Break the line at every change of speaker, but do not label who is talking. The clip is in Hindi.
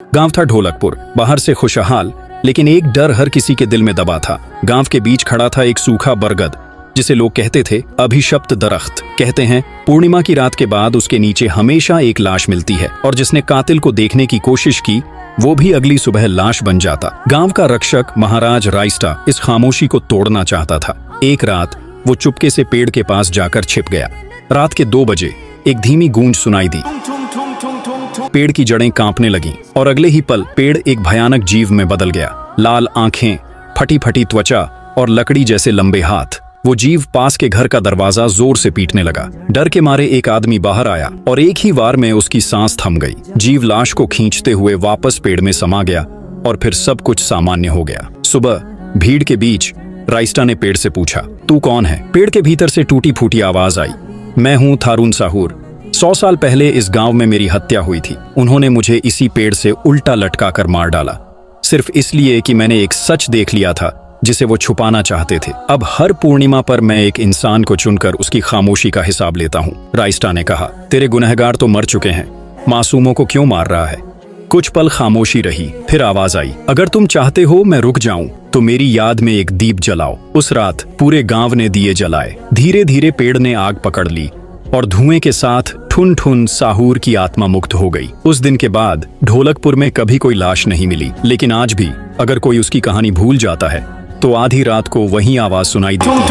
गांव था ढोलकपुर, बाहर से खुशहाल, लेकिन एक डर हर किसी के दिल में दबा था। गांव के बीच खड़ा था एक सूखा बरगद, जिसे लोग कहते थे अभिशप्त दरख्त। कहते हैं पूर्णिमा की रात के बाद उसके नीचे हमेशा एक लाश मिलती है, और जिसने कातिल को देखने की कोशिश की वो भी अगली सुबह लाश बन जाता। गांव का रक्षक महाराज राइस्टा इस खामोशी को तोड़ना चाहता था। एक रात वो चुपके से पेड़ के पास जाकर छिप गया। रात के 2 बजे एक धीमी गूंज सुनाई दी। पेड़ की जड़ें कांपने लगीं और अगले ही पल पेड़ एक भयानक जीव में बदल गया। लाल आंखें, फटी फटी त्वचा और लकड़ी जैसे लंबे हाथ। वो जीव पास के घर का दरवाजा जोर से पीटने लगा। डर के मारे एक आदमी बाहर आया और एक ही वार में उसकी सांस थम गई। जीव लाश को खींचते हुए वापस पेड़ में समा गया और फिर सब कुछ सामान्य हो गया। सुबह भीड़ के बीच राइस्टा ने पेड़ से पूछा, तू कौन है? पेड़ के भीतर से टूटी फूटी आवाज आई, मैं हूं थारून साहूर। 100 साल पहले इस गांव में मेरी हत्या हुई थी। उन्होंने मुझे इसी पेड़ से उल्टा लटका कर मार डाला, सिर्फ इसलिए कि मैंने एक सच देख लिया था जिसे वो छुपाना चाहते थे। अब हर पूर्णिमा पर मैं एक इंसान को चुनकर उसकी खामोशी का हिसाब लेता हूँ। राइस्टा ने कहा, तेरे गुनहगार तो मर चुके हैं, मासूमों को क्यों मार रहा है? कुछ पल खामोशी रही, फिर आवाज आई, अगर तुम चाहते हो मैं रुक जाऊं तो मेरी याद में एक दीप जलाओ। उस रात पूरे गांव ने दिए जलाए। धीरे धीरे पेड़ ने आग पकड़ ली और धुएं के साथ ठुन ठुन साहूर की आत्मा मुक्त हो गई। उस दिन के बाद ढोलकपुर में कभी कोई लाश नहीं मिली, लेकिन आज भी अगर कोई उसकी कहानी भूल जाता है तो आधी रात को वही आवाज सुनाई देती है।